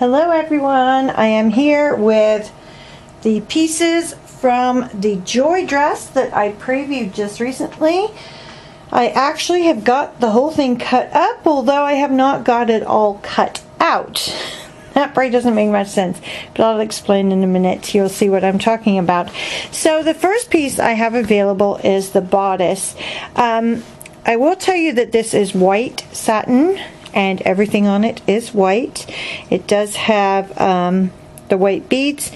Hello everyone, I am here with the pieces from the Joy dress that I previewed just recently. I actually have got the whole thing cut up, although I have not got it all cut out. That probably doesn't make much sense, but I'll explain in a minute. You'll see what I'm talking about. So the first piece I have available is the bodice. I will tell you that this is white satin and everything on it is white. It does have the white beads,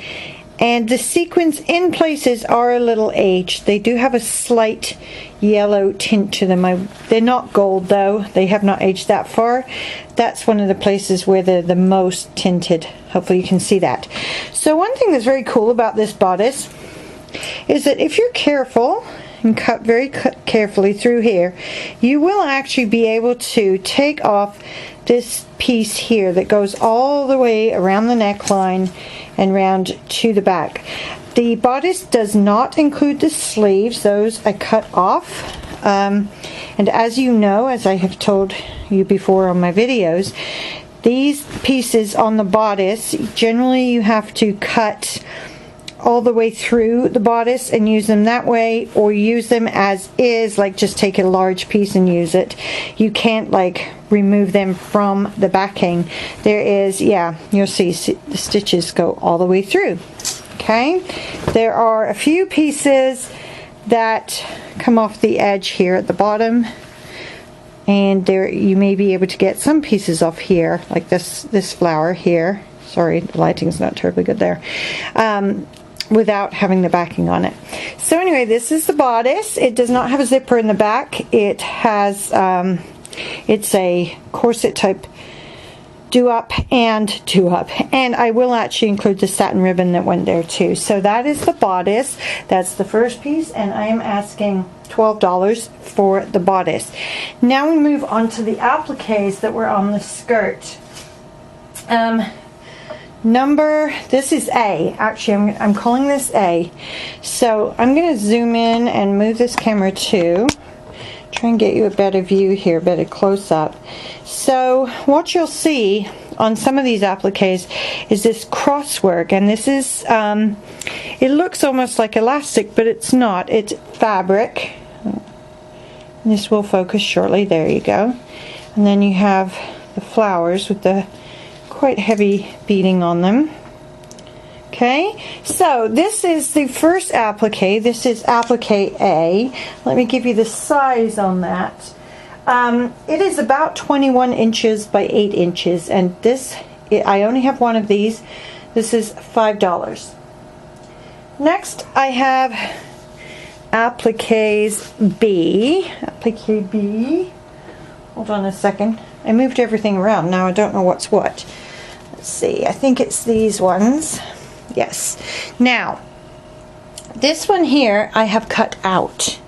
and the sequins in places are a little aged. They do have a slight yellow tint to them. They're not gold though. They have not aged that far. That's one of the places where they're the most tinted. Hopefully you can see that. So one thing that's very cool about this bodice is that if you're careful and cut very carefully through here, you will actually be able to take off this piece here that goes all the way around the neckline and round to the back. The bodice does not include the sleeves. Those I cut off. And as you know, as I have told you before on my videos, these pieces on the bodice, generally you have to cut all the way through the bodice and use them that way, or use them as is, like just take a large piece and use it. You can't like remove them from the backing. There is, yeah, you'll see the stitches go all the way through. Okay, there are a few pieces that come off the edge here at the bottom, and there you may be able to get some pieces off here, like this flower here. Sorry, the lighting's not terribly good there. Without having the backing on it. So anyway, this is the bodice. It does not have a zipper in the back. It has it's a corset type do-up, and I will actually include the satin ribbon that went there too. So that is the bodice. That's the first piece, and I am asking $12 for the bodice. Now we move on to the appliques that were on the skirt. This is A. Actually, I'm calling this A. So I'm going to zoom in and move this camera too. Try and get you a better view here, better close up. So what you'll see on some of these appliques is this crosswork, and this is, it looks almost like elastic, but it's not. It's fabric. This will focus shortly. There you go. And then you have the flowers with the quite heavy beading on them. Okay, so this is the first applique. This is Appliqué A. Let me give you the size on that. It is about 21 inches by 8 inches, and I only have one of these. This is $5. Next I have Appliqués B. Appliqué B. Hold on a second. I moved everything around. Now I don't know what's what. Let's see. I think it's these ones. Yes. Now, this one here I have cut out.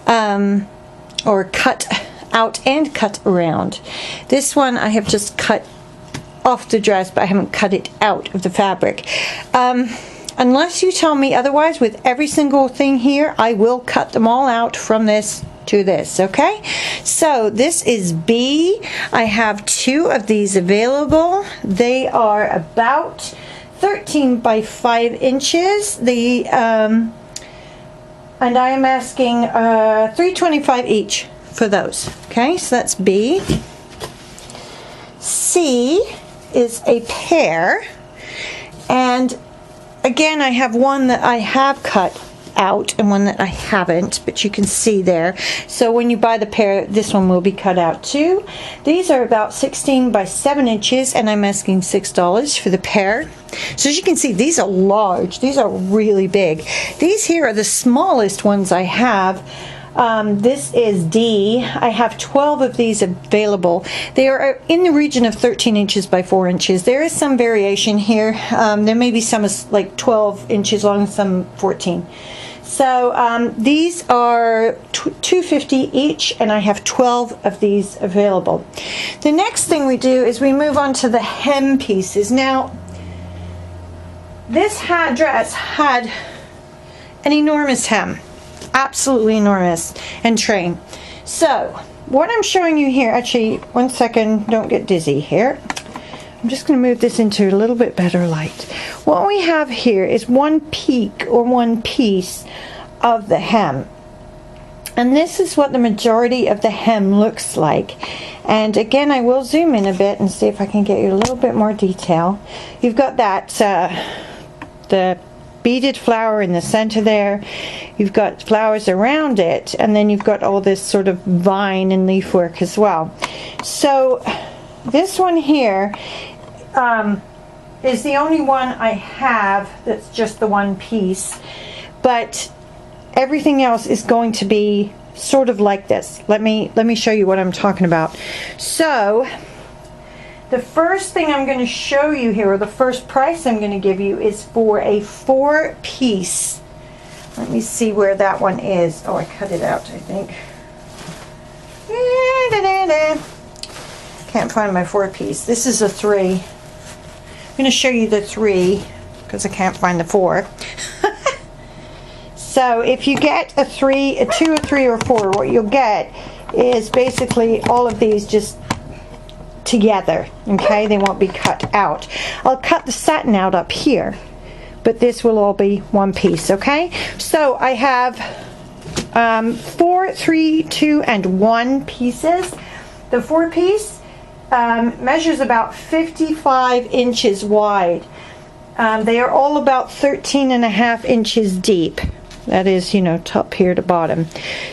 Or cut out and cut around. This one I have just cut off the dress, but I haven't cut it out of the fabric. Unless you tell me otherwise, with every single thing here, I will cut them all out from this to this. Okay, so this is B. I have 2 of these available. They are about 13 by 5 inches. And I am asking $3.25 each for those. Okay, so that's B. C is a pair, and again I have one that I have cut out and one that I haven't, but you can see there. So when you buy the pair, this one will be cut out too. These are about 16 by 7 inches, and I'm asking $6 for the pair. So as you can see, these are large. These are really big. These here are the smallest ones I have. This is D. I have 12 of these available. They are in the region of 13 inches by 4 inches. There is some variation here. There may be some like 12 inches long, some 14. So these are $2.50 each, and I have 12 of these available. The next thing we do is we move on to the hem pieces. Now, this dress had an enormous hem, absolutely enormous, and train. So what I'm showing you here, actually, one second, don't get dizzy here. I'm just going to move this into a little bit better light. What we have here is one peak or one piece of the hem. And this is what the majority of the hem looks like. And again, I will zoom in a bit and see if I can get you a little bit more detail. You've got that, the beaded flower in the center there. You've got flowers around it, and then you've got all this sort of vine and leaf work as well. So this one here is the only one I have that's just the one piece, but everything else is going to be sort of like this. Let me show you what I'm talking about. So the first thing I'm going to show you here, or the first price I'm going to give you, is for a 4-piece. Let me see where that one is. Oh, I cut it out, I think. Can't find my 4-piece. This is a 3. I'm going to show you the 3 because I can't find the 4. So if you get a 3, a 2, a 3, or 4, what you'll get is basically all of these just together. Okay, they won't be cut out. I'll cut the satin out up here, but this will all be one piece. Okay, so I have 4, 3, 2, and 1 pieces. The 4-piece measures about 55 inches wide. They are all about 13.5 inches deep. That is, you know, top here to bottom.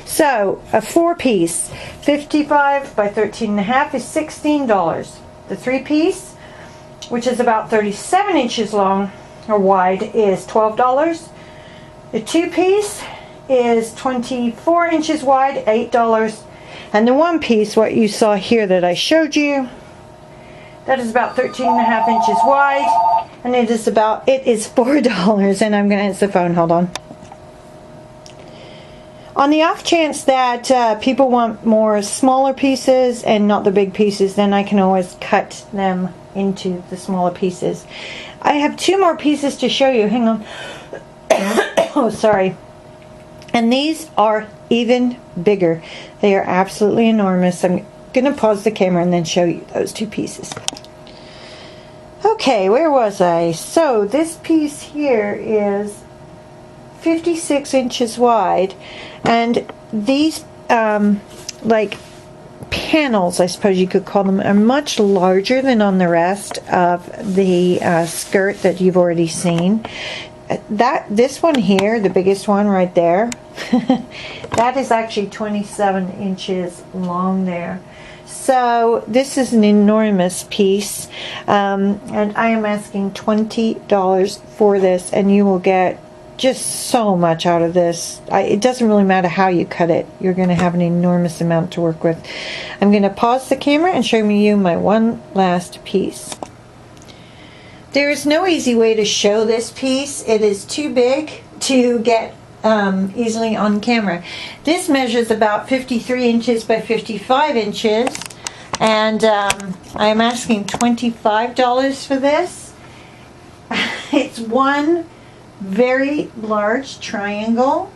So a 4-piece, 55 by 13.5 is $16. The 3-piece, which is about 37 inches long or wide, is $12. The 2-piece is 24 inches wide, $8. And the 1-piece, what you saw here that I showed you, that is about 13.5 inches wide, and it is $4. And I'm going to answer the phone. Hold on. On the off chance that people want more smaller pieces and not the big pieces, then I can always cut them into the smaller pieces. I have 2 more pieces to show you. Hang on. Oh, sorry. And these are even bigger. They are absolutely enormous. I'm going to pause the camera and then show you those 2 pieces. Okay, where was I? So this piece here is 56 inches wide, and these like panels, I suppose you could call them, are much larger than on the rest of the skirt that you've already seen. This one here, the biggest one right there, that is actually 27 inches long there. So this is an enormous piece, and I am asking $20 for this, and you will get just so much out of this. It doesn't really matter how you cut it. You're going to have an enormous amount to work with. I'm going to pause the camera and show you my one last piece. There is no easy way to show this piece. It is too big to get easily on camera. This measures about 53 inches by 55 inches, and I am asking $25 for this. It's one very large triangle,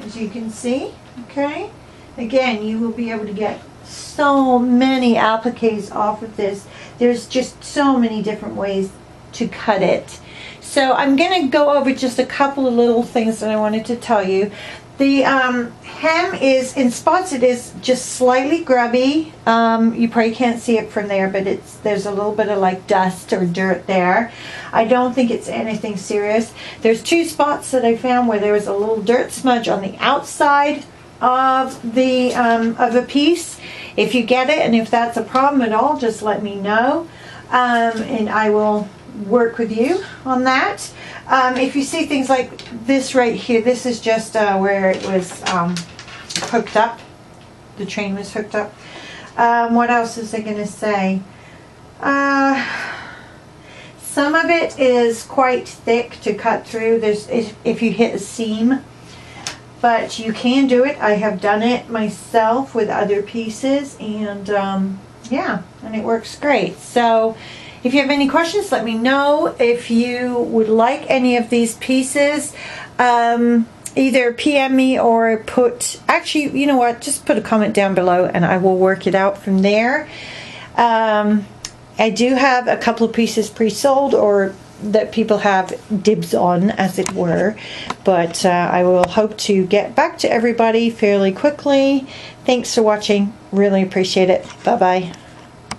as you can see. Okay, again, you will be able to get so many appliques off of this. There's just so many different ways to cut it. So I'm going to go over just a couple of little things that I wanted to tell you. The hem is, in spots, it is just slightly grubby. You probably can't see it from there, but there's a little bit of like dust or dirt there. I don't think it's anything serious. There's 2 spots that I found where there was a little dirt smudge on the outside of the piece. If you get it, and if that's a problem at all, just let me know, and I will work with you on that. If you see things like this right here, this is just where it was hooked up. The train was hooked up. What else is I going to say? Some of it is quite thick to cut through. If you hit a seam, but you can do it. I have done it myself with other pieces, and yeah, and it works great. So if you have any questions, let me know. If you would like any of these pieces, either PM me or actually, you know what, just put a comment down below and I will work it out from there. I do have a couple of pieces pre-sold, or that people have dibs on, as it were, but I will hope to get back to everybody fairly quickly. Thanks for watching. Really appreciate it. Bye bye.